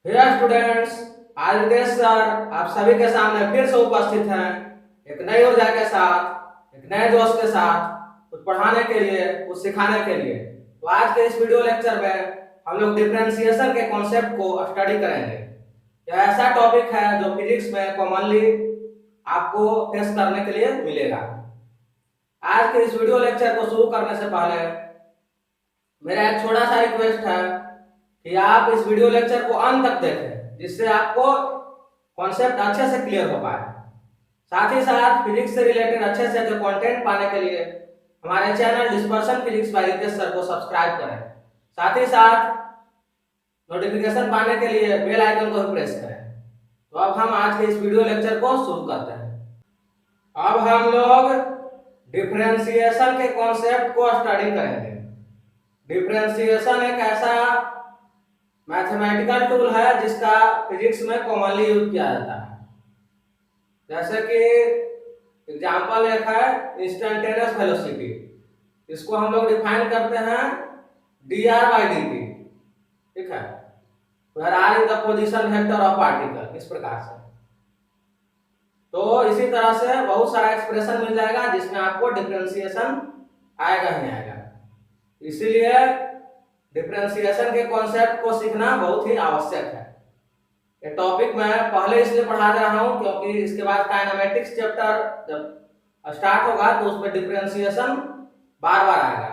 Hair students, आज विदेश sir आप सभी के सामने फिर से उपस्थित हैं एक नई ऊर्जा के साथ, एक नए जोश के साथ, कुछ पढ़ाने के लिए, कुछ सिखाने के लिए। तो आज के इस वीडियो लेक्चर में हम लोग डिफरेंशिएशन के कॉन्सेप्ट को स्टडी करेंगे। यह ऐसा टॉपिक है जो फिजिक्स में कॉमनली आपको फेस करने के लिए मिलेगा। आज के इस वीडियो लेक्चर को शुरू करने से पहले मेरा एक छोटा सा रिक्वेस्ट है कि आप इस वीडियो लेक्चर को अंत तक देखें, जिससे आपको कॉन्सेप्ट अच्छे से क्लियर हो पाए। साथ ही साथ फिजिक्स से रिलेटेड अच्छे से जो कंटेंट पाने के लिए हमारे channel dispersion physics by Ritesh sir को सब्सक्राइब करें। साथ ही साथ नोटिफिकेशन पाने के लिए बेल आइकन को प्रेस करें। तो अब हम आज के इस वीडियो लेक्चर को शुरू करते हैं। अब हम लोग डिफरेंशिएशन के कॉन्सेप्ट को स्टडी करेंगे। डिफरेंशिएशन एक ऐसा मैथमेटिकल टूल है जिसका फिजिक्स में कॉमनली यूज किया जाता है। जैसे कि एग्जांपल एक है इंस्टेंटेनियस वेलोसिटी। इसको हम लोग डिफाइन करते हैं dr/dt, ठीक है, where r is the position vector of particle, इस प्रकार से। तो इसी तरह से बहुत सारा एक्सप्रेशन मिल जाएगा जिसमें आपको डिफरेंशिएशन आएगा ही आएगा। इसीलिए डिफरेंशिएशन के कॉन्सेप्ट को सीखना बहुत ही आवश्यक है। ये टॉपिक मैं पहले इसलिए पढ़ा रहा हूं क्योंकि इसके बाद काइनेमेटिक्स चैप्टर जब स्टार्ट होगा तो उसमें डिफरेंशिएशन बार बार आएगा,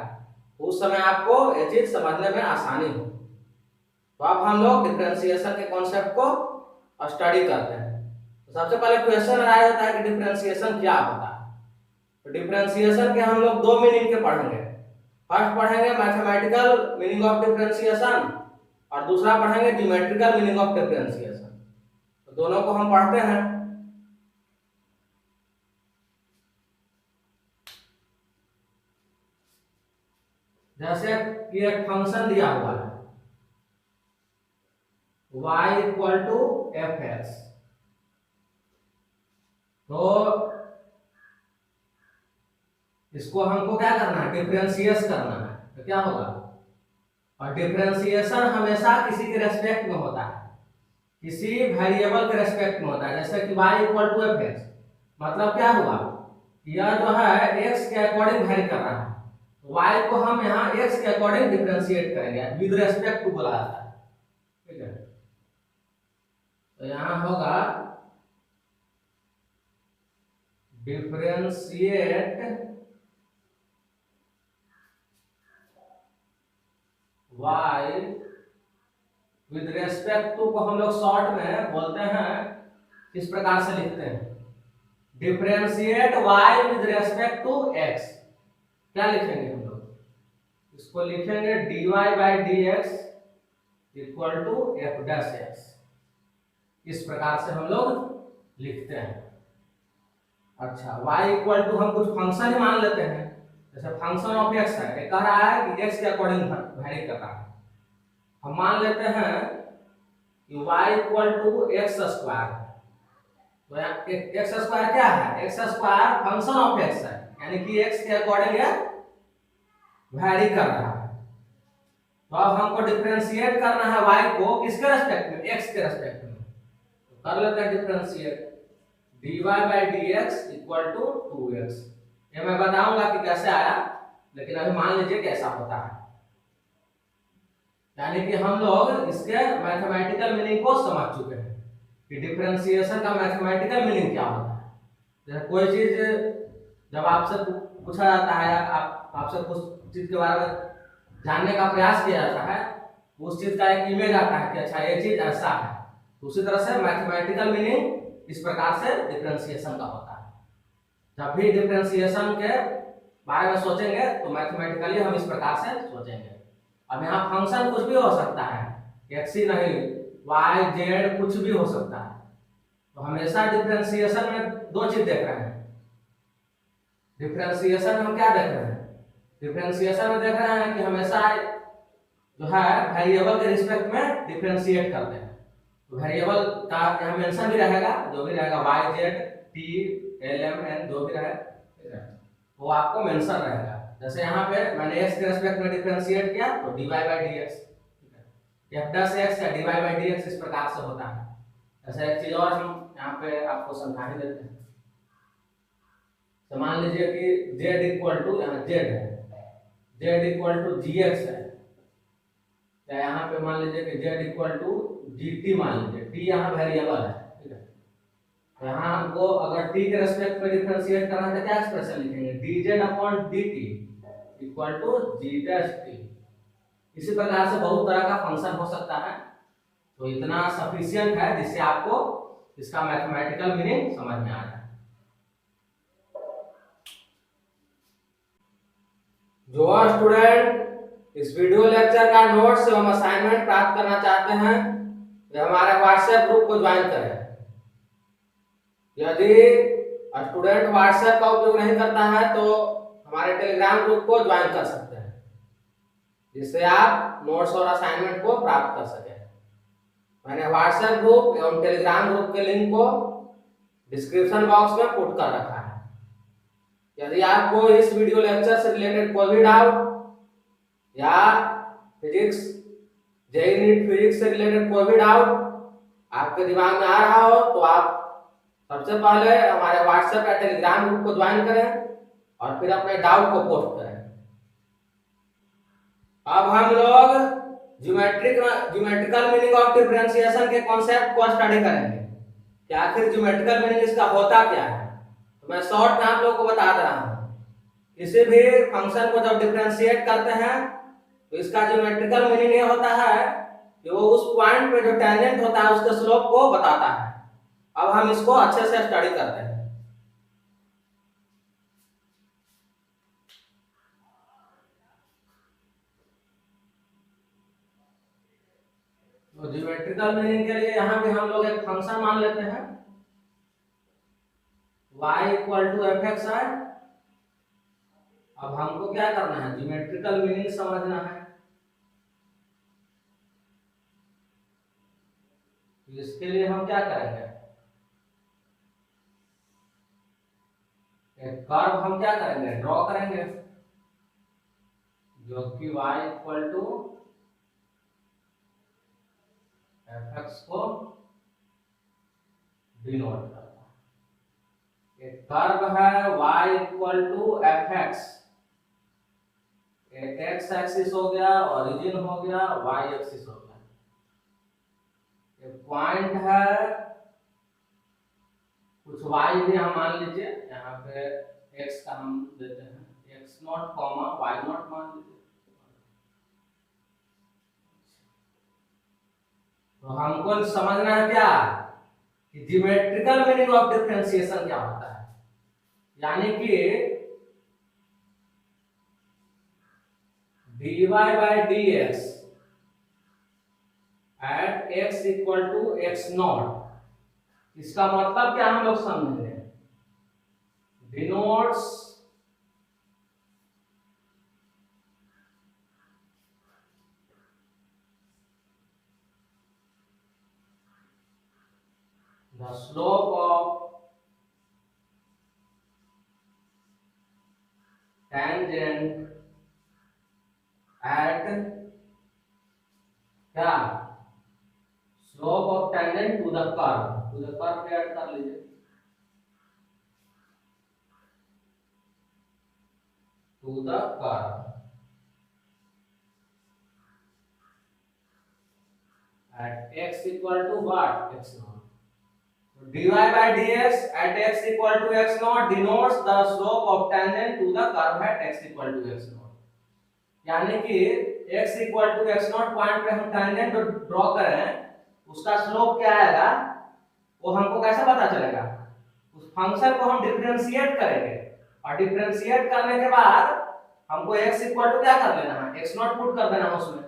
उस समय आपको ये चीज समझने में आसानी हो। तो अब हम लोग डिफरेंशिएशन के कॉन्सेप्ट को स्टडी करते हैं। तो सबसे पहले क्वेश्चन आया जाता है कि डिफरेंशिएशन क्या होता है। तो डिफरेंशिएशन के हम लोग दो मीनिंग के पढ़ेंगे। फर्स्ट पढ़ेंगे मैथमेटिकल मीनिंग ऑफ डिफरेंशिएशन और दूसरा पढ़ेंगे ज्योमेट्रिकल मीनिंग ऑफ डिफरेंशिएशन। तो दोनों को हम पढ़ते हैं। जैसे कि एक फंक्शन दिया हुआ है y equal to f x, तो इसको हमको क्या करना है, डिफरेंशिएट करना है। तो क्या होगा, और डिफरेंशिएशन हमेशा किसी के रेस्पेक्ट में होता है, किसी वेरिएबल के रेस्पेक्ट में होता है। जैसे कि y equal to f x, मतलब क्या हुआ, यह जो है x के अकॉर्डिंग वेरी कर रहा है, y को हम यहाँ x के अकॉर्डिंग डिफरेंशिएट करेंगे, विद रेस्पेक्ट टू बोला जाता है, ठीक है। तो यहाँ होगा differentiate y with respect to को हम लोग शॉर्ट में बोलते हैं, इस प्रकार से लिखते हैं, differentiate y with respect to x। क्या लिखेंगे हम लोग, इसको लिखेंगे dy/dx इक्वल टू f'(x). इस प्रकार से हम लोग लिखते हैं। अच्छा, y इक्वल टू हम कुछ फंक्शन ही मान लेते हैं। जैसे फंक्शन ऑफ x है, ये कह रहा है कि x के अकॉर्डिंग वेरी कर रहा है। हम मान लेते हैं कि y equal to x square. तो एक्स स्क्वायर क्या है, x square function of x है, यानी कि x के अकॉर्डिंग ये वेरी कर रहा है। तो अब हमको डिफरेंशिएट करना है y को किसके रेस्पेक्ट में, x के रेस्पेक्ट में। तो कर लेते हैं differentiate dy/dx equal to 2x। ये मैं बताऊंगा कि कैसे आया, लेकिन अभी मान लीजिए कैसा होता है। यानी कि हम लोग इसके मैथमेटिकल मीनिंग को समझ चुके हैं कि डिफरेंशिएशन का मैथमेटिकल मीनिंग क्या होता है। जैसे कोई चीज जब आपसे पूछा जाता है, आपसे कुछ चीज के बारे में जानने का प्रयास किया जाता है, उस चीज का एक इमेज आता है कि अच्छा ये चीज ऐसा है। तो उसी तरह से मैथमेटिकल मीनिंग इस प्रकार से डिफरेंशिएशन का होता है। जब भी डिफरेंशिएशन के बारे में सोचेंगे तो मैथमेटिकली हम इस प्रकार से सोचेंगे। अब यहाँ फंक्शन कुछ भी हो सकता है, x ही नहीं, y z कुछ भी हो सकता है। तो हमेशा डिफरेंशिएशन में दो चीज देख रहे हैं। डिफरेंशिएशन हम क्या देख रहे हैं, डिफरेंशिएशन में देख रहे हैं कि हमेशा जो है वेरिएबल के रिस्पेक्ट में डिफरेंशिएट करते हैं। तो वेरिएबल का यहाँ मेंशन भी रहेगा, जो भी रहेगा y z t l m n जो भी रहे वो आपको मेंशन रहेगा। जैसे यहाँ पे मैंने x के रेस्पेक्ट में डिफरेंशिएट किया तो dy/dx, ठीक है। एफ डैश एक्स या d y by d x इस प्रकार से होता है। ऐसा एक चीज और हम यहाँ पे आपको समझा ही देते हैं। तो मान लीजिए कि जेड इक्वल टू, यहाँ जेड है, z equal to g x है, या यहाँ पे मान लीजिए कि z equal to g t, मान लीजिए टी यहाँ वेरिएबल है, ठीक है। तो यहाँ हमको अगर टी के रेस्पेक्ट में डिफरेंशिएट करना है तो क्या एक्सप्रेशन लिखेंगे, d z upon d t equal to g dash t. इसी प्रकार से बहुत तरह का फंक्शन हो सकता है। तो इतना सफिशिएंट है जिससे आपको इसका मैथमेटिकल मीनिंग समझ में आ जाए। जो स्टूडेंट इस वीडियो लेक्चर का नोट्स एवं असाइनमेंट प्राप्त करना चाहते हैं वे हमारे व्हाट्सएप ग्रुप को ज्वाइन करें। यदि स्टूडेंट व्हाट्सएप का उपयोग नहीं करता है तो हमारे टेलीग्राम ग्रुप को ज्वाइन कर सकते हैं, जिससे आप नोट्स और असाइनमेंट को प्राप्त कर सकें। मैंने व्हाट्सएप ग्रुप एवं टेलीग्राम ग्रुप के लिंक को डिस्क्रिप्शन बॉक्स में पुट कर रखा है। यदि आपको इस वीडियो लेक्चर से रिलेटेड कोई भी डाउट या फिजिक्स, जेईई नीट फिजिक्स से रिलेटेड कोई भी डाउट आपके दिमाग में आ रहा हो तो आप सबसे पहले हमारे व्हाट्सएप या टेलीग्राम ग्रुप को ज्वाइन करें और फिर अपने डाउट को पोस्ट करें। अब हम लोग ज्योमेट्रिकल मीनिंग ऑफ डिफरेंशिएशन के कॉन्सेप्ट को स्टडी करेंगे कि आखिर ज्योमेट्रिकल मीनिंग इसका होता क्या है। तो मैं शॉर्ट में आप लोगों को बता दे रहा हूँ। किसी भी फंक्शन को जब डिफरेंशिएट करते हैं तो इसका ज्योमेट्रिकल मीनिंग ये होता है कि वो उस पॉइंट पे जो टेंजेंट होता है उसके स्लोप को बताता है। अब हम इसको अच्छे से स्टडी करते हैं। तो ज्योमेट्रिकल मीनिंग के लिए यहाँ पे हम लोग एक फंक्शन मान लेते हैं y equal to f x है। अब हमको क्या करना है, ज्योमेट्रिकल मीनिंग समझना है। तो इसके लिए हम क्या करेंगे, एक कर्व हम क्या करेंगे, ड्रॉ करेंगे, जो कि y equal to f x को डिनोट करता है। एक कर्व है y equal to f x, एक एक्स एक्सिस हो गया, ओरिजिन हो गया, वाई एक्सिस हो गया। एक पॉइंट है, कुछ वाई भी हम मान लीजिए, यहाँ पे एक्स का हम देते हैं x not comma y not मान लीजिए। तो हमको समझना है क्या कि ज्योमेट्रिकल मीनिंग ऑफ डिफरेंशिएशन क्या होता है, यानी कि dy by dx at x equal to x not, इसका मतलब क्या हम लोग समझेंगे, denotes the slope of tangent at क्या, slope of tangent to the curve पे ऐड कर लीजिए, to the curve at x equal to what, x naught. So dy by dx at x equal to x naught denotes the slope of tangent to the curve at x equal to x naught. यानी कि x equal to x naught point पे हम tangent draw करें, उसका slope क्या आएगा वो हमको कैसे पता चलेगा, उस फंक्शन को हम डिफरेंशिएट करेंगे और डिफरेंशिएट करने के बाद हमको x इक्वल टू क्या कर लेना है, x नॉट पुट कर देना है उसमें।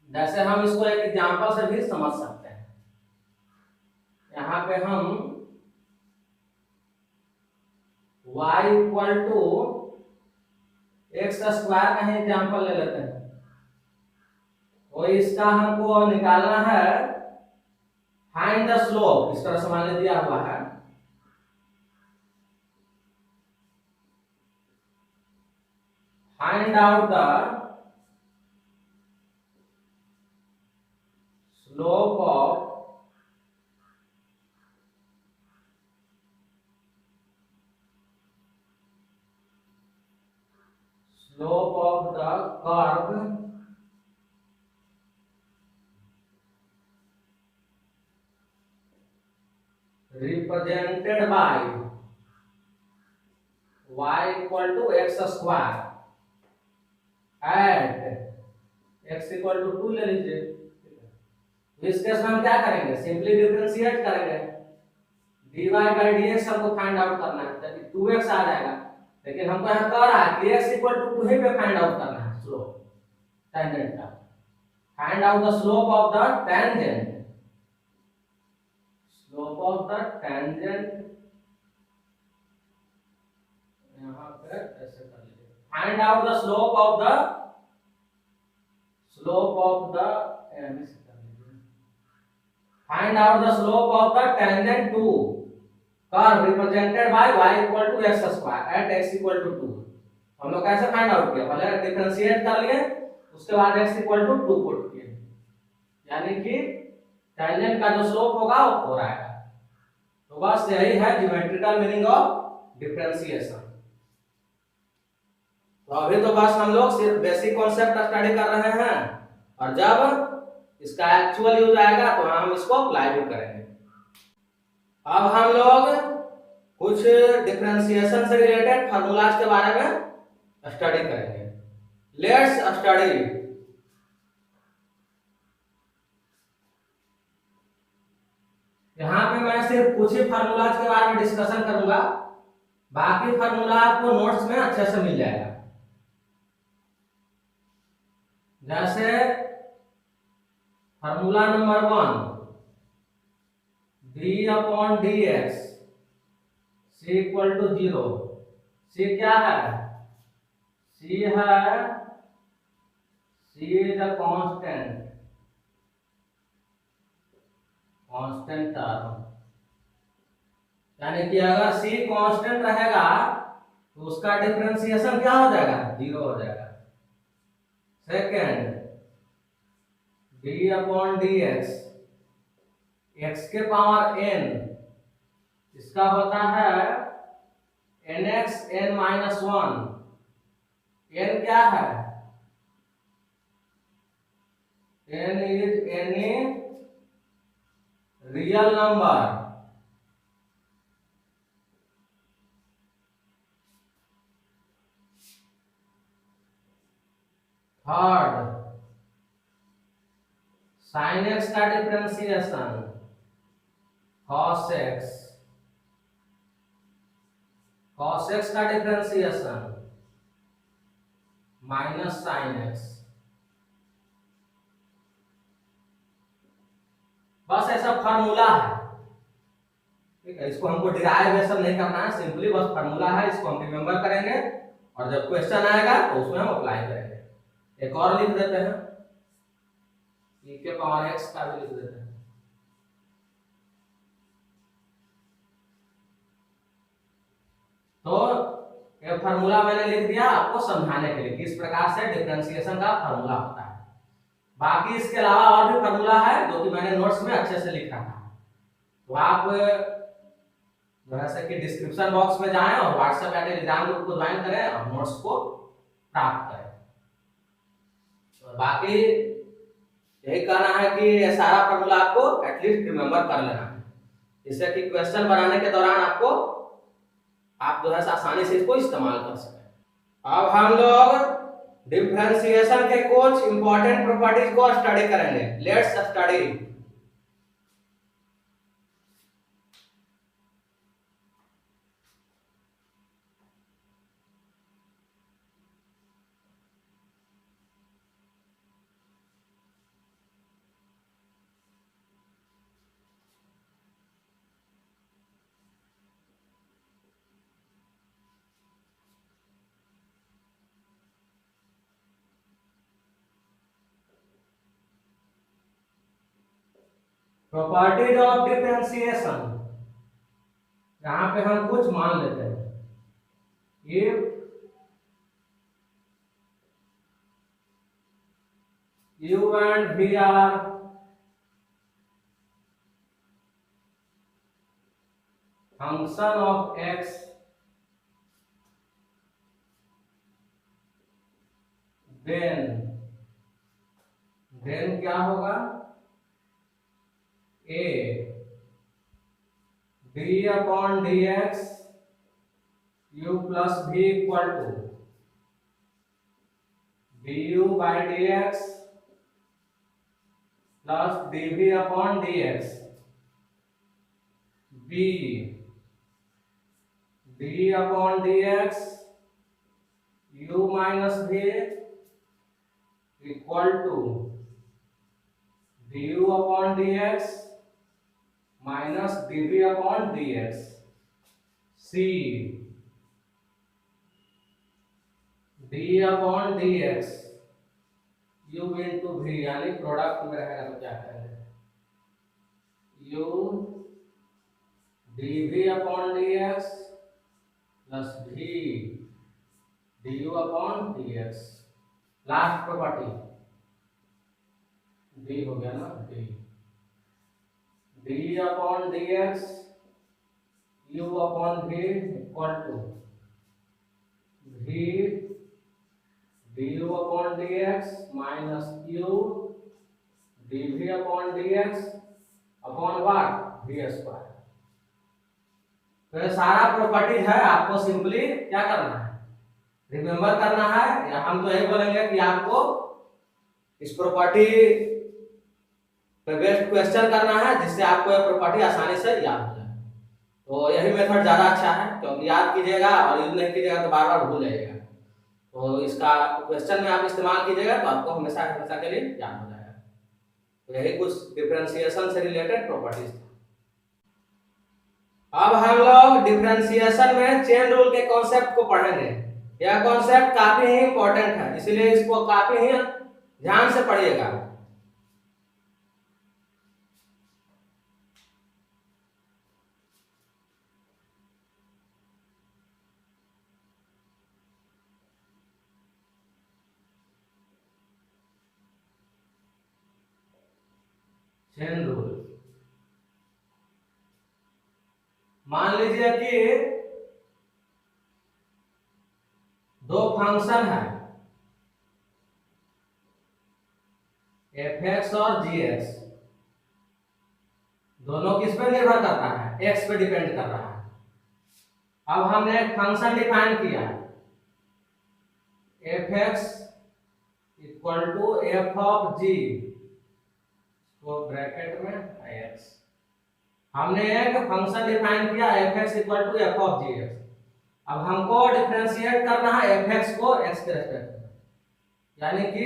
जैसे हम इसको एक एग्जांपल से भी समझ सकते हैं। यहाँ पे हम y equal to x square का ही एग्जांपल ले लेते हैं। और इसका हमको निकालना है फाइंड द स्लोप, इस तरह से मान दिया हुआ है। Find out the slope of the curve represented by y equal to x square at x equal to 2 ले लीजिए। इस केस में हम क्या करेंगे, सिंपली डिफरेंशिएट करेंगे। dy by dx हमको फाइंड आउट करना है, ताकि 2x आ जाएगा, लेकिन हमको यहाँ कह रहा है कि x equal to 2 ही पे फाइंड आउट करना है स्लोप टेंजेंट का। Find out the slope of the tangent, slope of the tangent यहाँ पे ऐसे कर लीजिए। Find out the slope of the find out the slope of the tangent to curve represented by y equal to x square at x equal to 2। हम लोग कैसे find out किया, पहले डिफरेंशिएट कर लिए, उसके बाद x equal to 2 पुट किए, यानी कि टेंजेंट का जो स्लोप होगा वो 4 आएगा। तो बस यही है ज्योमेट्रिकल मीनिंग ऑफ डिफरेंशिएशन। तो अभी तो बस हम लोग सिर्फ बेसिक कॉन्सेप्ट स्टडी कर रहे हैं, और जब इसका एक्चुअल यूज आएगा तो हम इसको अप्लाई भी करेंगे। अब हम लोग कुछ डिफरेंशिएशन से रिलेटेड फार्मूलाज के बारे में स्टडी करेंगे। Let's study. यहाँ पे मैं सिर्फ कुछ ही फार्मूलाज के बारे में डिस्कशन करूंगा, बाकी फार्मूला आपको नोट्स में अच्छे से मिल जाएगा। जैसे formula number 1, d upon dx c equal to 0। c क्या है, c है, c is a constant term, यानी कि अगर c कांस्टेंट रहेगा तो उसका डिफरेंशिएशन क्या हो जाएगा, 0 हो जाएगा। Second, d upon dx x के पावर n, इसका होता है nx n माइनस 1। n क्या है, n is any real number. Third, sine x का differentiation cos x, cos x का डिफरेंशिएशन माइनस साइन एक्स। बस ऐसा फार्मूला है, ठीक है। इसको हमको डिराइवेशन नहीं करना है, सिंपली बस फार्मूला है, इसको हम रिमेंबर करेंगे और जब क्वेश्चन आएगा तो उसमें हम अप्लाई करेंगे। एक और लिख देते हैं, e के पावर x का भी लिख देते हैं। तो ये फार्मूला मैंने लिख दिया आपको समझाने के लिए, किस प्रकार से डिफरेंशिएशन का फार्मूला होता है। बाकी इसके अलावा और भी फार्मूला है जो कि मैंने नोट्स में अच्छे से लिखा था, तो आप जैसे कि डिस्क्रिप्शन बॉक्स में जाएं और व्हाट्सएप या टेलीग्राम ग्रुप को ज्वाइन करें और नोट्स को प्राप्त करें। और बाकी यही कहना है कि ये सारा फार्मूला आपको एटलीस्ट रिमेंबर कर लेना है, जिससे कि क्वेश्चन बनाने के दौरान आपको आप जो है आसानी से इसको इस्तेमाल कर सकें। अब हम लोग डिफरेंशिएशन के कुछ इंपॉर्टेंट प्रॉपर्टीज को स्टडी करेंगे। Let's study. Properties of differentiation, यहां पे हम कुछ मान लेते हैं। If u and v are function of x then क्या होगा, A d upon d x u plus v equal to d u by d x plus d v upon d x, B d upon d x u minus v equal to d u upon d x minus D v upon d x, C d upon d x u into v, यानी product में रहेगा तो क्या करेंगे, u d v upon d x plus v d u upon d x. Last property D हो गया ना, d upon d x u upon v equal to v d u upon d x minus u d v upon d x upon what v square. तो ये सारा properties है, आपको simply क्या करना है, रिमेम्बर करना है, या हम तो यही बोलेंगे कि आपको इस प्रॉपर्टी पे बेस्ड क्वेश्चन करना है जिससे आपको यह प्रॉपर्टी आसानी से याद हो जाए। तो यही मेथड ज्यादा अच्छा है, क्योंकि याद कीजिएगा और यूज नहीं कीजिएगा तो बार बार भूल जाइएगा। तो इसका क्वेश्चन में आप इस्तेमाल कीजिएगा तो आपको हमेशा हमेशा के लिए याद हो जाएगा। तो यही कुछ डिफरेंशिएशन से रिलेटेड प्रॉपर्टीज था। अब हम लोग डिफरेंशिएशन में चेन रूल के कॉन्सेप्ट को पढ़ेंगे। यह कॉन्सेप्ट काफी ही इंपॉर्टेंट है, इसलिए इसको काफी ही ध्यान से पढ़िएगा। चेन रूल, मान लीजिए कि दो फंक्शन है एफ एक्स और जी एक्स, दोनों किस पे निर्भर करता है, एक्स पे डिपेंड कर रहा है। अब हमने एक फंक्शन डिफाइन किया f x equal to f of g, तो ब्रैकेट में एक्स, हमने एक फंक्शन डिफाइन किया f x equal to f of g x. अब हमको डिफरेंशिएट करना है एफ एक्स को एक्स के रेस्पेक्ट में, यानी कि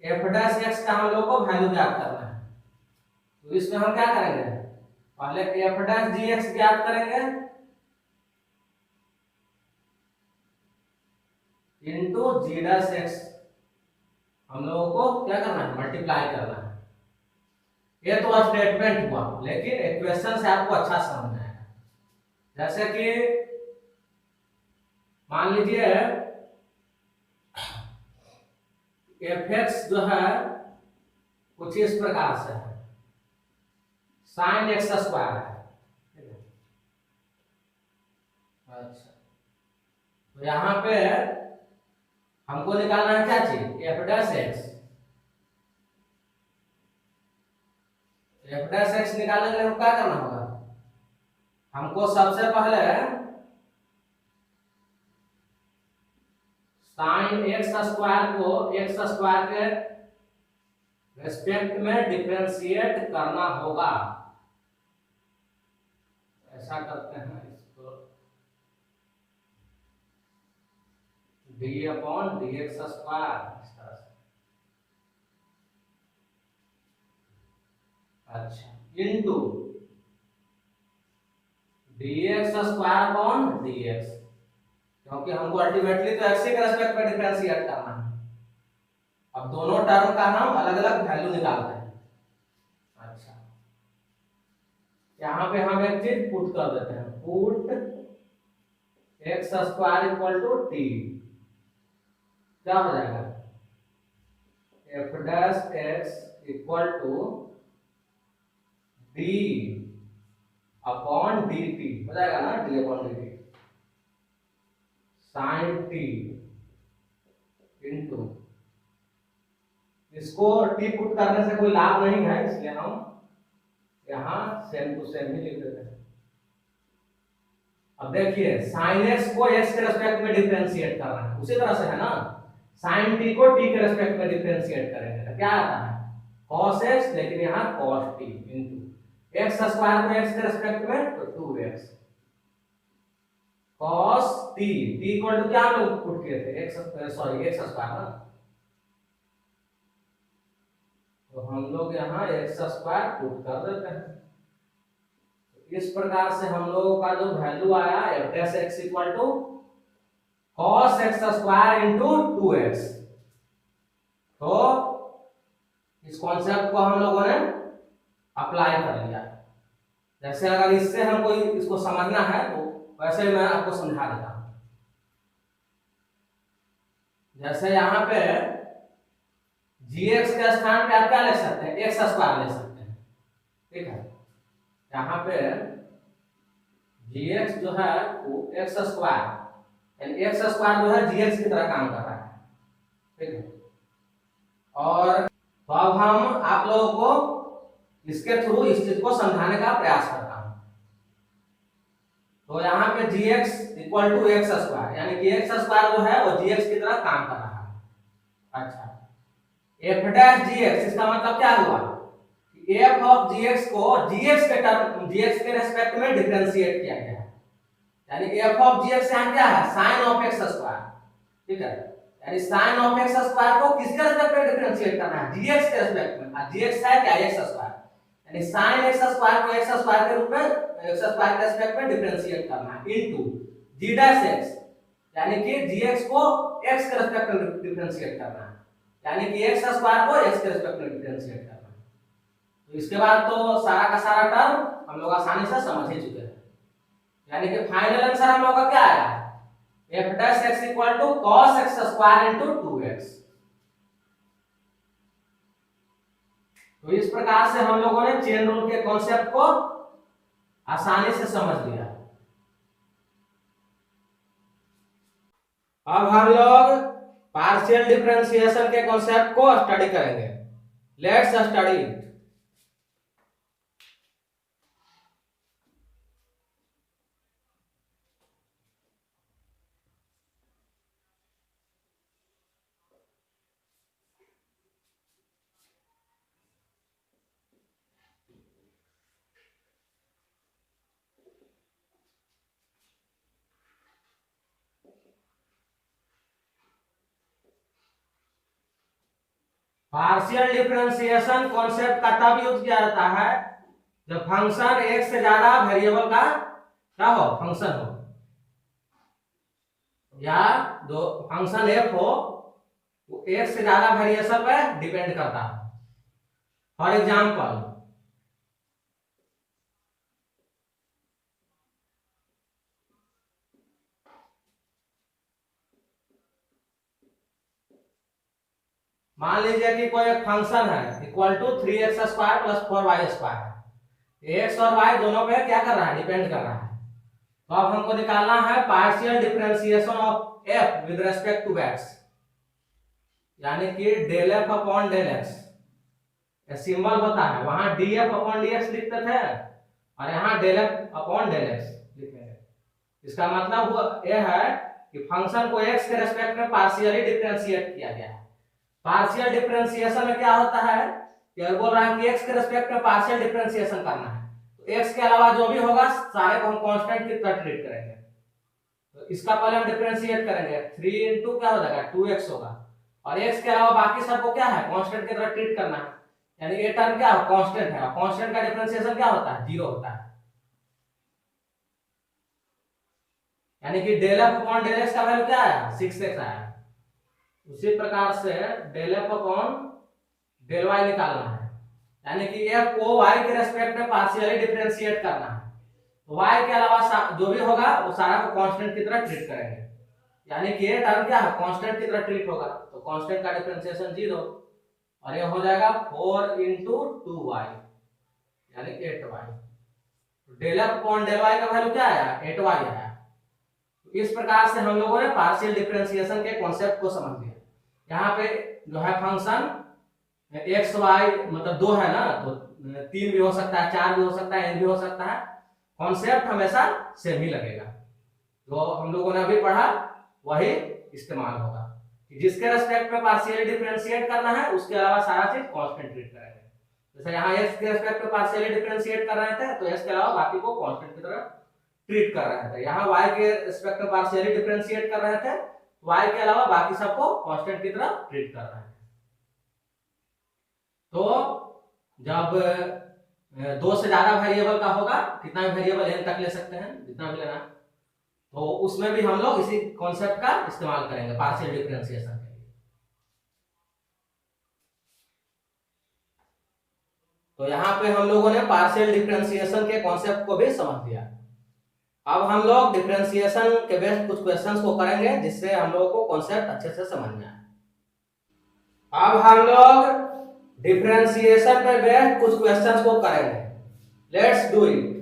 एफ डैश एक्स का हम लोग को वैल्यू ज्ञात करना है। तो इसमें हम क्या करेंगे, पहले एफ डैश जी एक्स ज्ञात करेंगे इनटू जी डैश एक्स, हम लोगों को क्या करना है, मल्टीप्लाई करना है। ये तो स्टेटमेंट हुआ, लेकिन इक्वेशन से आपको अच्छा समझना है। जैसे कि मान लीजिए एफ एक्स जो है कुछ इस प्रकार से है, साइन एक्स स्क्वायर है, अच्छा, तो यहाँ पे हमको निकालना है क्या चीज, F dash x. F dash x निकालने के लिए हमको क्या करना होगा, हमको सबसे पहले साइन एक्स स्क्वायर को एक्स स्क्वायर के रेस्पेक्ट में डिफरेंशिएट करना होगा। ऐसा करते हैं इसको D upon d x square, इस तरह से, अच्छा, into D x square upon d x, क्योंकि हमको अल्टीमेटली तो एक्स के रेस्पेक्ट में डिफरेंशिएट करना है। अब दोनों टर्म का हम अलग अलग वैल्यू निकालते हैं। अच्छा, यहाँ पे हम एक चीज पुट कर देते हैं, put x square equal to t, क्या हो जाएगा, f dash x equal to d upon d t हो जाएगा ना, d upon d t sine t into, इसको टी पुट करने से कोई लाभ नहीं है, इसलिए हम यहां सेम टू सेम ही लिख देते हैं। अब देखिए साइन एक्स को एक्स के रेस्पेक्ट में डिफरेंशिएट कर रहे हैं, उसी तरह से है ना, साइन टी को टी के रेस्पेक्ट में डिफरेंशिएट करेंगे तो क्या आता है cos x, लेकिन यहाँ cos t into x square को एक्स के रेस्पेक्ट में तो 2x cos t, t equal to क्या हम लोग पुट किए थे एक्स स्क्वायर ना, तो हम लोग यहाँ एक्स स्क्वायर पुट कर देते हैं। इस प्रकार से हम लोगों का जो वैल्यू आया f dash x equal to cos x square into 2x। तो इस कॉन्सेप्ट को हम लोगों ने अप्लाई कर लिया। जैसे अगर इससे हमको इसको समझना है तो वैसे ही मैं आपको समझा देता हूं। जैसे यहाँ पे gx के स्थान पे आप क्या ले सकते हैं, एक्स स्क्वायर ले सकते हैं, ठीक है। यहाँ पे gx जो है वो एक्स स्क्वायर, यानी एक्स स्क्वायर जो है gx की तरह काम कर रहा है, ठीक है। और तो अब हम आप लोगों को इसके थ्रू इस चीज को समझाने का प्रयास करता हूं। तो यहाँ पे gx equal to x square, यानी कि एक्स स्क्वायर जो है वो gx की तरह काम कर रहा है। अच्छा, f डैश gx, इसका मतलब क्या हुआ कि f ऑफ gx को gx के रेस्पेक्ट में डिफरेंशिएट किया गया है, यानी f ऑफ gx यहाँ क्या है साइन ऑफ एक्स स्क्वायर, ठीक है। यानी साइन ऑफ एक्स स्क्वायर को किसके रेस्पेक्ट में डिफरेंशिएट करना है, gx के रेस्पेक्ट में। gx है क्या एक्स स्क्वायर, यानी साइन एक्स स्क्वायर को एक्स स्क्वायर के रूप में एक्स स्क्वायर के रेस्पेक्ट में डिफरेंशिएट करना है इनटू g डैश x, यानी कि gx को x के रेस्पेक्ट में डिफरेंशिएट करना है, यानी कि एक्स स्क्वायर को x के रेस्पेक्ट में डिफरेंशिएट करना है। तो इसके बाद तो सारा का सारा टर्म हम लोग आसानी से समझ ही चुके हैं, यानी कि फाइनल आंसर हम लोग का क्या आया f dash x equal to cos x square into 2x। तो इस प्रकार से हम लोगों ने चेन रूल के कॉन्सेप्ट को आसानी से समझ लिया। अब हम लोग पार्शियल डिफरेंशिएशन के कॉन्सेप्ट को स्टडी करेंगे। Let's study. Partial differentiation concept का तब यूज किया जाता है जब फंक्शन एक से ज्यादा वेरिएबल का क्या हो फंक्शन हो, या दो फंक्शन f हो वो एक से ज्यादा वेरिएशन पे डिपेंड करता है। फॉर एग्जांपल मान लीजिए कि कोई एक फंक्शन है equal to 3x square plus 4y square, x और y दोनों पे क्या कर रहा है डिपेंड कर रहा है। तो अब हमको निकालना है partial differentiation of f with respect to x, यानी कि del f upon del x। Symbol होता है वहां df अपॉन dx लिखते थे और यहाँ del f upon del x लिखेंगे। इसका मतलब यह है कि फंक्शन को x के रेस्पेक्ट में पार्शियली डिफरेंशिएट किया गया है। पार्शियल डिफरेंशिएशन में क्या होता है कि अगर बोल रहा है कि x के रेस्पेक्ट में पार्शियल डिफरेंशिएशन करना है तो x के अलावा जो भी होगा सारे को हम कांस्टेंट की तरह ट्रीट करेंगे। तो इसका पहले हम डिफरेंशिएट करेंगे, 3 इनटू क्या हो जाएगा 2x होगा, और x के अलावा बाकी सबको क्या है कांस्टेंट की तरह ट्रीट करना है, यानी ये टर्म क्या है कांस्टेंट है, कांस्टेंट का डिफरेंशिएशन क्या होता है 0 होता है। यानी कि del f upon del x का वैल्यू क्या आया 6x आया। उसी प्रकार से del f upon del y निकालना है, यानी कि f को y के रेस्पेक्ट में पार्शियली डिफरेंशिएट करना है। तो y के अलावा जो भी होगा वो सारा को कांस्टेंट की तरह ट्रीट करेंगे, यानी कि ये टर्म क्या है कांस्टेंट की तरह ट्रीट होगा, तो कांस्टेंट का डिफरेंशिएशन 0 और ये हो जाएगा 4 इंटू 2y यानी 8y। Del f upon del y का वैल्यू क्या आया, 8y आया। इस प्रकार से हम लोगों ने पार्शियल डिफरेंशिएशन के कॉन्सेप्ट को समझ लिया। यहाँ पे जो है फंक्शन एक्स वाई मतलब दो है ना, तो 3 भी हो सकता है, 4 भी हो सकता है, n भी हो सकता है, कॉन्सेप्ट हमेशा सेम ही लगेगा। जो हम लोगों ने अभी पढ़ा वही इस्तेमाल होगा कि जिसके रेस्पेक्ट में पार्शियली डिफरेंशिएट करना है उसके अलावा सारा चीज कांस्टेंट ट्रीट करेंगे। जैसे यहाँ x के रेस्पेक्ट में पार्शियली डिफरेंशिएट कर रहे थे तो x के अलावा बाकी को कांस्टेंट की तरह ट्रीट कर रहे थे। यहाँ y के रेस्पेक्ट में पार्शियली डिफरेंशिएट कर रहे थे, y के अलावा बाकी सबको कांस्टेंट की तरह ट्रीट कर रहे हैं। तो जब 2 से ज्यादा वेरिएबल का होगा, कितना भी वेरिएबल n तक ले सकते हैं, जितना भी लेना, तो उसमें भी हम लोग इसी कॉन्सेप्ट का इस्तेमाल करेंगे पार्शियल डिफरेंशिएशन के लिए। तो यहाँ पे हम लोगों ने पार्शियल डिफरेंशिएशन के कॉन्सेप्ट को भी समझ लिया। अब हम लोग डिफरेंशिएशन के बेस्ड कुछ क्वेश्चंस को करेंगे जिससे हम लोगों को कॉन्सेप्ट अच्छे से समझ में आए। अब हम लोग डिफरेंशिएशन पे बेस्ड कुछ क्वेश्चंस को करेंगे। Let's do it.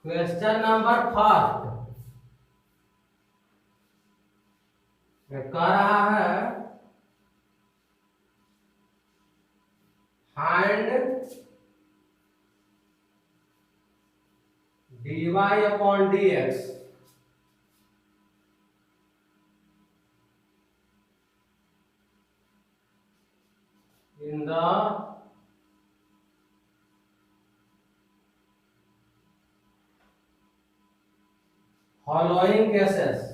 Question number first कह रहा है find dy upon dx in the following cases.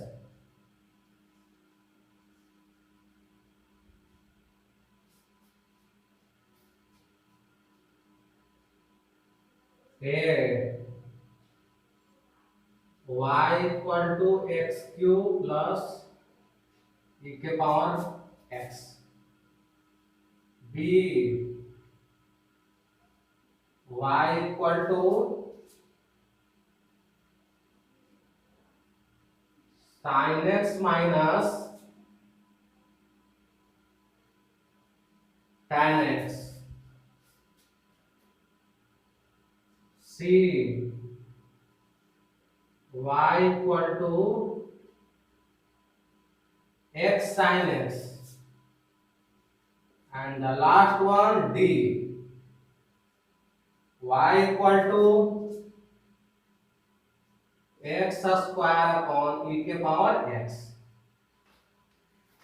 A y equal to x cube plus e के power x, b y equal to sin x minus tan x, c y equal to x sin x, and the last one d y equal to x square upon e के power x।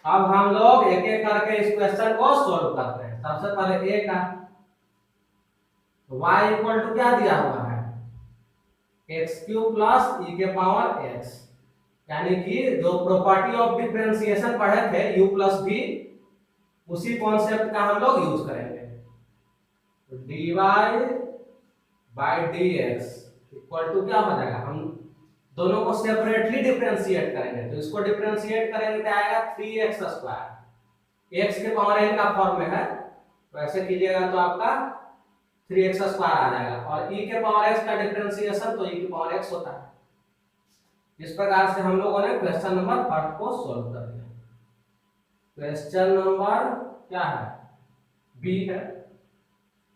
अब हम लोग एक एक करके इस question को solve करते हैं। सबसे पहले a का y इक्वल टू क्या दिया हुआ है, एक्स क्यूब प्लस ई के पावर एक्स, यानी कि जो प्रॉपर्टी ऑफ डिफरेंशिएशन पढ़े थे u प्लस v, उसी कॉन्सेप्ट का हम लोग यूज करेंगे। तो dy by dx equal to क्या हो जाएगा, हम दोनों को सेपरेटली डिफरेंशिएट करेंगे, तो इसको डिफरेंशिएट करेंगे तो आएगा 3x स्क्वायर, x के पावर n का फॉर्म में है तो ऐसे कीजिएगा तो आपका 3x स्क्वायर आ जाएगा, और e के पावर x का डिफरेंशिएशन तो e की पावर x होता है। इस प्रकार से हम लोगों ने क्वेश्चन नंबर फर्स्ट को सॉल्व कर दिया। क्वेश्चन नंबर क्या है, बी है।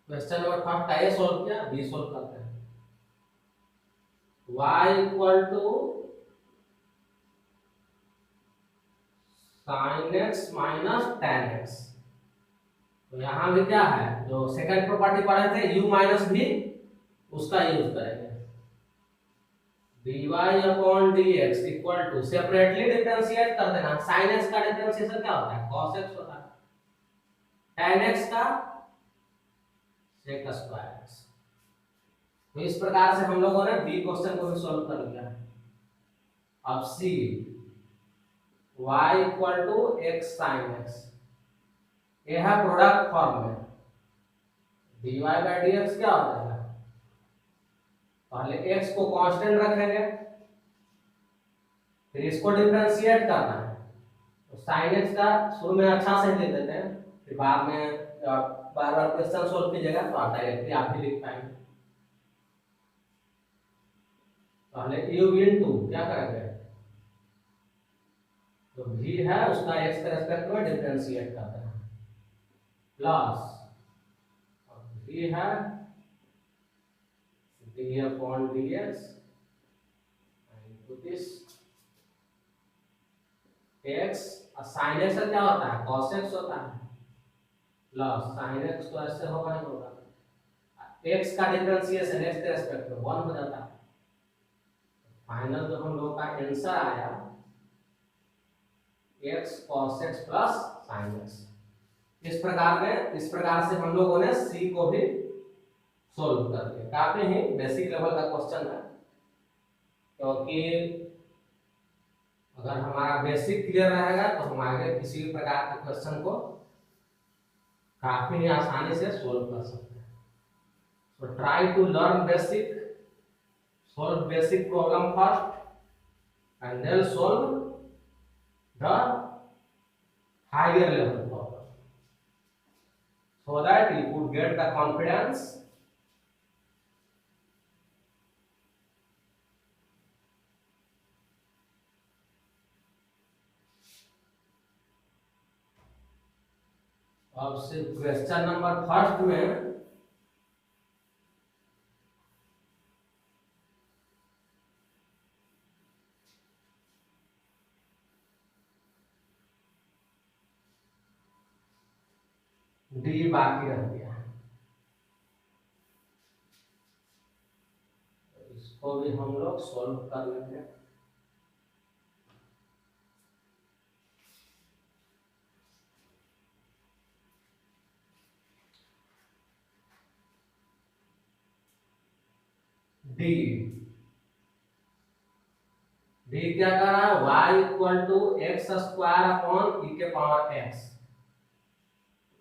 क्वेश्चन नंबर फर्स्ट का ए सॉल्व किया, बी सॉल्व करते हैं। y equal to sin x minus tan x, तो यहां भी क्या है, जो सेकंड प्रॉपर्टी पढ़े थे u माइनस v, उसका यूज करेंगे। dy upon dx equal to separately differentiate कर देना। sin x का डिफरेंशिएशन क्या होता है, cos x होता है, tan x का sec स्क्वायर x। तो इस प्रकार से हम लोगों ने बी क्वेश्चन को भी सॉल्व कर लिया है। अब C y equal to x sin x, यह है प्रोडक्ट फॉर्म में, dy बाय dx क्या हो जाएगा, पहले x को कांस्टेंट रखेंगे, फिर इसको डिफरेंशिएट करना है, तो sin x का शुरू में अच्छा से लिख देते हैं, फिर बाद में बार बार क्वेश्चन सॉल्व कीजिएगा तो आप डायरेक्टली आप भी लिख पाएंगे। पहले u इनटू क्या करेंगे, जो भी है उसका एक्स के रेस्पेक्ट में डिफरेंशिएट करते हैं, प्लस भी है D upon d x into this x, और साइन एक्स का क्या होता है, कॉस एक्स होता है, प्लस साइन एक्स तो ऐसे होगा ही होगा, एक्स का डिफरेंशिएशन एक्स के रेस्पेक्ट में 1 हो जाता है। फाइनल जो हम लोग का आंसर आया x cos x plus sin x। इस प्रकार से हम लोगों ने c को भी सोल्व कर दिया। काफी ही बेसिक लेवल का क्वेश्चन है, क्योंकि अगर हमारा बेसिक क्लियर रहेगा तो हम आगे किसी भी प्रकार के क्वेश्चन को काफी ही आसानी से सोल्व कर सकते हैं। So try to learn basic, solve basic problem first and then solve the higher level problem, so that you could get the confidence अब से क्वेश्चन नंबर फर्स्ट में डी बाकी रह गया है, इसको भी हम लोग सॉल्व कर लेते हैं। डी क्या कर रहा है, y equal to x square upon e के पावर एक्स।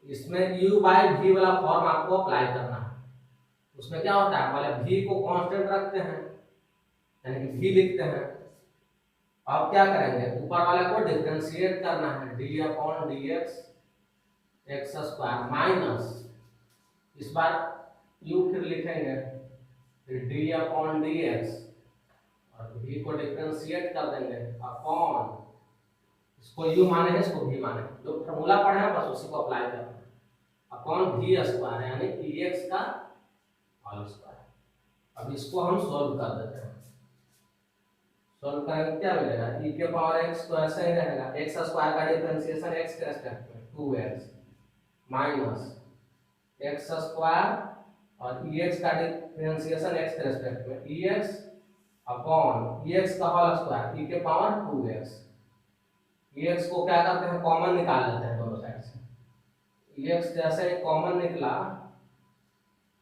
इसमें u बाई v वाला फॉर्म आपको अप्लाई करना है। उसमें क्या होता है, पहले v को कांस्टेंट रखते हैं यानी कि v लिखते हैं। अब क्या करेंगे, ऊपर वाले को डिफरेंशिएट करना है, d upon d x square minus, इस बार u फिर लिखेंगे डी अपॉन डी एक्स और v को डिफरेंशिएट कर देंगे अपॉन, इसको u माने हैं इसको v माने, जो फॉर्मूला पढ़े हैं बस उसी को अप्लाई करना है, अपॉन v स्क्वायर यानी कि x का होल स्क्वायर। अब इसको हम सॉल्व कर देते हैं। सॉल्व करेंगे क्या मिलेगा, e के पावर x तो ऐसे ही रहेगा, x स्क्वायर का डिफरेंशिएशन x के रेस्पेक्ट में 2x माइनस x स्क्वायर और ex का डिफरेंशिएशन x के रेस्पेक्ट में ex अपॉन ex का होल स्क्वायर e के पावर 2x। ex को क्या करते हैं, कॉमन निकाल लेते हैं दोनों साइड से। ex जैसे कॉमन निकला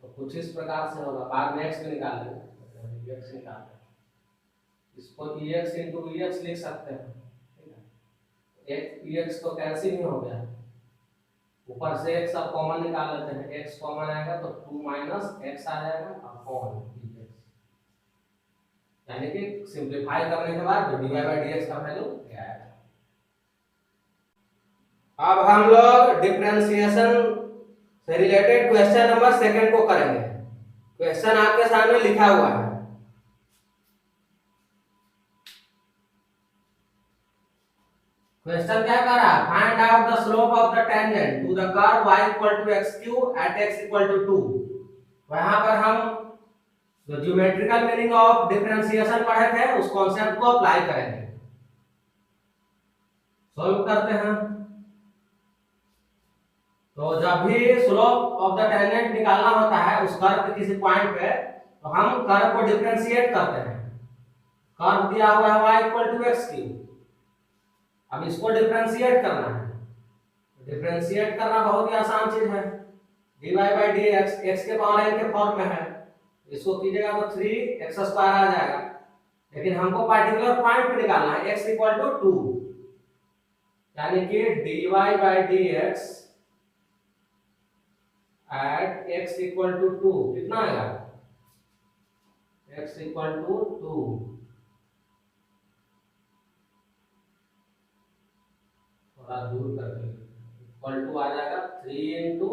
तो कुछ इस प्रकार से होगा, बाद में x भी निकाल लेंगे, x निकाल लेंगे, इसको ex into ex लिख सकते हैं, ठीक है। ex तो कैंसिल ही हो गया, ऊपर से x अब कॉमन निकाल लेते हैं, x कॉमन आएगा तो 2 माइनस x आ जाएगा अपॉन dx, यानी कि सिंपलीफाई करने के बाद जो dy बाई dx का वैल्यू आएगा। अब हम लोग डिफरेंशिएशन से रिलेटेड क्वेश्चन नंबर सेकंड को करेंगे। क्वेश्चन आपके सामने लिखा हुआ है, क्वेश्चन क्या कर रहा है, find out the slope of the tangent to the curve y equal to x³ at x equal to 2। वहां पर हम जो ज्योमेट्रिकल मीनिंग ऑफ डिफरेंशिएशन पढ़े थे उस कॉन्सेप्ट को अप्लाई करेंगे। सॉल्व करते हैं। तो जब भी स्लोप ऑफ द टेंजेंट निकालना होता है उस कर्व के किसी पॉइंट पे, तो हम कर्व को डिफरेंशिएट करते हैं। कर्व दिया हुआ है y इक्वल टू x³, अब इसको डिफरेंशिएट करना है। डिफरेंशिएट करना बहुत ही आसान चीज है, dy बाई dx x के पावर n के फॉर्म में है, इसको कीजिएगा तो 3x स्क्वायर आ जाएगा। लेकिन हमको पार्टिकुलर पॉइंट पे निकालना है x इक्वल टू 2, यानी कि dy by dx at x equal to 2 कितना आएगा, x इक्वल टू 2, थोड़ा दूर करके इक्वल टू आ जाएगा 3 इंटू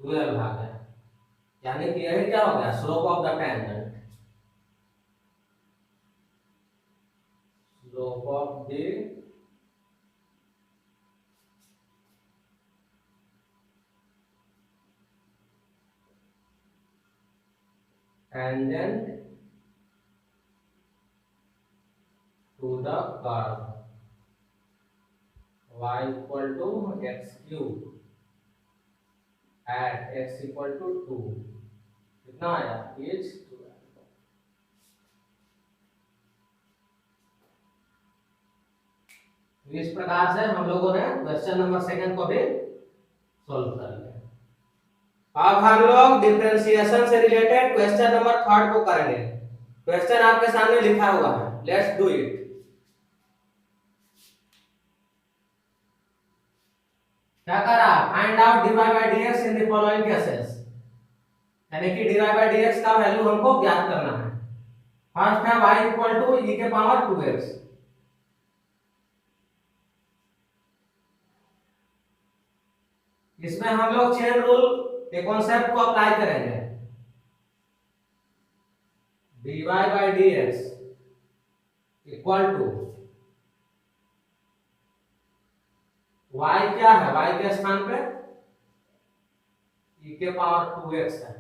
12 आ गया, यानी कि यही क्या हो गया, slope of the tangent. The tangent to the curve y equal to x cube at x equal to 2 कितना आया इज 2। इस प्रकार से हम लोगों ने क्वेश्चन नंबर सेकंड को भी सॉल्व कर लिया। अब हम लोग डिफरेंशिएशन से रिलेटेड क्वेश्चन नंबर थर्ड को करेंगे। क्वेश्चन आपके सामने लिखा हुआ है, लेट्स डू इट। क्या करा, find out dy by dx in the following cases, यानी कि dy by dx का वैल्यू हमको ज्ञात करना है। फर्स्ट है y इक्वल टू e के पावर 2x। इसमें हम लोग चेन रूल के कॉन्सेप्ट को अप्लाई करेंगे। dy by dx equal to y क्या है, y के स्थान पे e के पावर 2x है।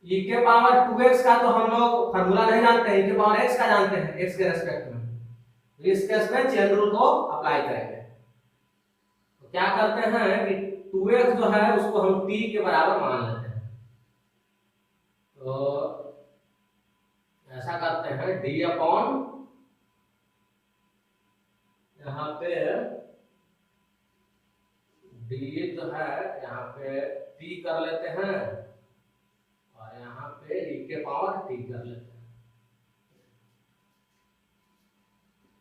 e के पावर 2x का तो हम लोग फार्मूला नहीं जानते हैं, e के पावर x का जानते हैं x के रेस्पेक्ट में। तो इस केस में चेन रूल को अप्लाई करेंगे। तो क्या करते हैं कि 2x जो है उसको हम t के बराबर मान लेते हैं। तो ऐसा करते हैं d अपॉन, यहाँ पे d जो है यहाँ पे t कर लेते हैं और यहाँ पे e के पावर t कर लेते हैं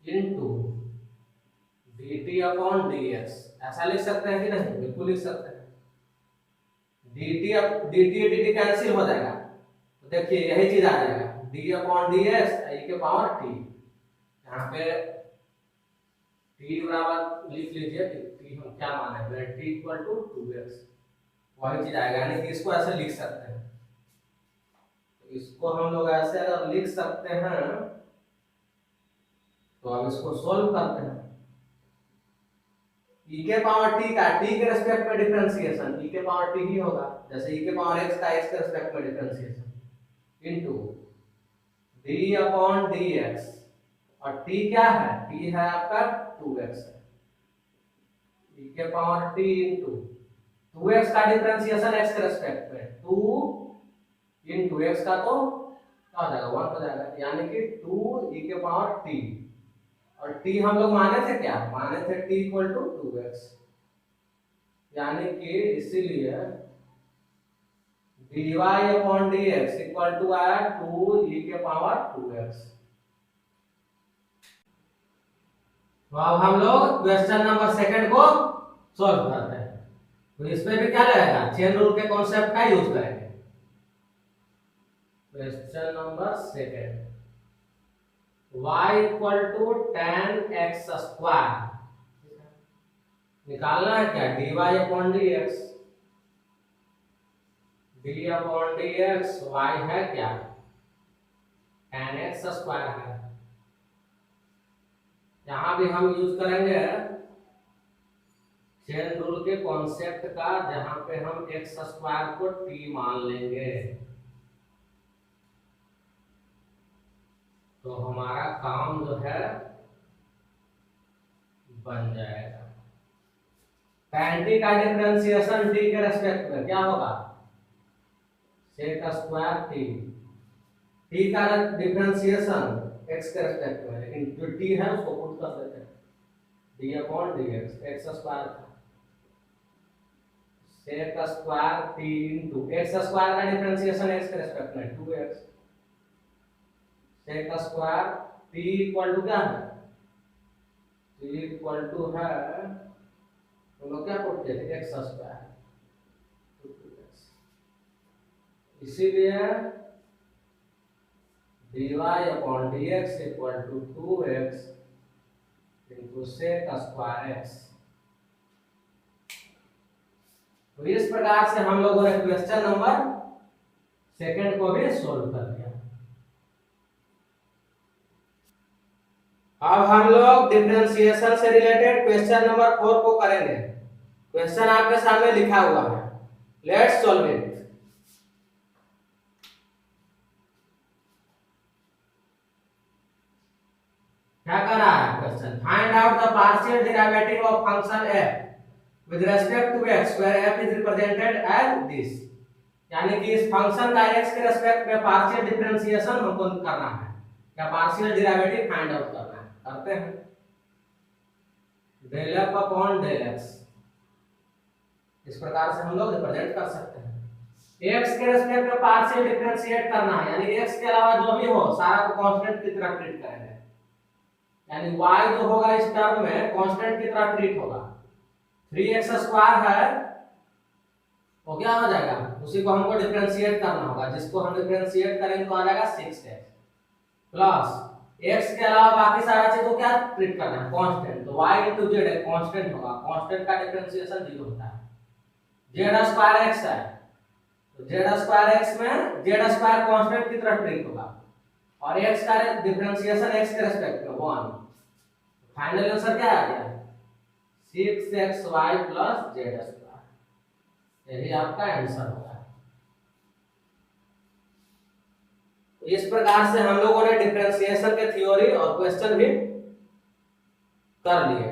इनटू dt अपॉन dx। ऐसा लिख सकते हैं कि नहीं, बिल्कुल लिख सकते हैं। dt कैंसिल हो जाएगा, तो देखिए यही चीज आ जाएगा d अपॉन dx e के पावर t। यहाँ पे t बराबर लिख लीजिए, t हम क्या माने, t इक्वल टू 2x, वही चीज आएगा। यानी कि इसको ऐसे लिख सकते हैं। तो इसको हम लोग ऐसे अगर लिख सकते हैं तो अब इसको सोल्व करते हैं। e के पावर t का t के रेस्पेक्ट में डिफरेंशिएशन e के पावर t ही होगा, जैसे e के पावर x का x के रेस्पेक्ट में differentiation into d upon dx, और t क्या है, t है आपका 2x, e के पावर t इनटू 2x का डिफरेंशिएशन x के रेस्पेक्ट में 2 इनटू x का तो क्या हो जाएगा 1 हो जाएगा, यानी कि 2 e के पावर t। और t हम लोग माने थे क्या, माने थे t इक्वल टू 2x, यानी कि इसीलिए dy upon dx equal to आया 2 e के पावर 2x। तो अब हम लोग क्वेश्चन नंबर सेकंड को सॉल्व करते हैं। तो इसमें भी क्या लगेगा, चेन रूल के कॉन्सेप्ट का यूज करेंगे। Question number second, y equal to tan x square निकालना है क्या, dy upon dx, d upon dx, y है क्या tan x स्क्वायर है। यहां भी हम यूज करेंगे चेन रूल के कॉन्सेप्ट का, जहां पे हम x स्क्वायर को t मान लेंगे तो हमारा काम जो है बन जाएगा। tan t का डिफरेंशिएशन t के रेस्पेक्ट में क्या होगा, sec स्क्वायर t का डिफरेंशिएशन x के रेस्पेक्ट में, लेकिन जो t है उसको पुट कर देते हैं d upon dx, x square sec square t into x square का डिफरेंशिएशन x के रेस्पेक्ट में 2x, sec square t equal to क्या है, t इक्वल टू है हम लोग क्या पुट किए थे x स्क्वायर, इसीलिए dy upon dx equal to 2x into sec square x। तो इस प्रकार से हम लोगों ने क्वेश्चन नंबर सेकंड को भी सोल्व कर लिया। अब हम लोग डिफरेंशिएशन से रिलेटेड क्वेश्चन नंबर 4 को करेंगे। क्वेश्चन आपके सामने लिखा हुआ है, लेट्स सॉल्व इट। क्या कर रहा है question? Find out the partial derivative of function f with respect to x where f is represented as this। यानी कि इस फंक्शन का x के रेस्पेक्ट में पार्शियल डिफरेंशिएशन हमको करना है या पार्शियल डेरिवेटिव फाइंड आउट करना है। करते हैं। del f upon del x, इस प्रकार से हम लोग रिप्रेजेंट कर सकते हैं। x के रेस्पेक्ट में पार्शियल डिफरेंशिएट करना है, यानी x के अलावा जो भी हो सारा को कांस्टेंट की तरह ट्रीट करेंगे। यानी y जो होगा इस टर्म में कांस्टेंट की तरह ट्रीट होगा। 3x स्क्वायर है वो क्या हो जाएगा, उसी को हमको डिफरेंशिएट करना होगा, जिसको हम डिफरेंशिएट करेंगे तो आ जाएगा 6x प्लस x के अलावा बाकी सारा चीज को क्या ट्रीट करना है, कांस्टेंट। तो y into z एक कांस्टेंट होगा, कांस्टेंट का डिफरेंशिएशन 0 होता है। z स्क्वायर x है तो z स्क्वायर x में z स्क्वायर कांस्टेंट की तरह ट्रीट होगा और x का डिफरेंशिएशन x के रिस्पेक्ट में 1। फाइनल आंसर क्या आ गया, 6xy प्लस z स्क्वायर। यही आपका आंसर होगा। इस प्रकार से हम लोगों ने डिफरेंशिएशन के थ्योरी और क्वेश्चन भी कर लिए,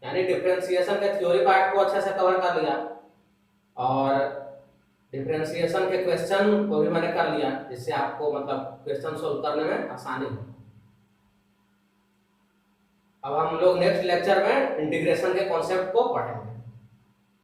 यानी डिफरेंशिएशन के थ्योरी पार्ट को अच्छे से कवर कर लिया और डिफरेंशिएशन के क्वेश्चन को भी मैंने कर लिया, जिससे आपको मतलब क्वेश्चन सोल्व करने में आसानी हो। अब हम लोग नेक्स्ट लेक्चर में इंटीग्रेशन के कॉन्सेप्ट को पढ़ेंगे।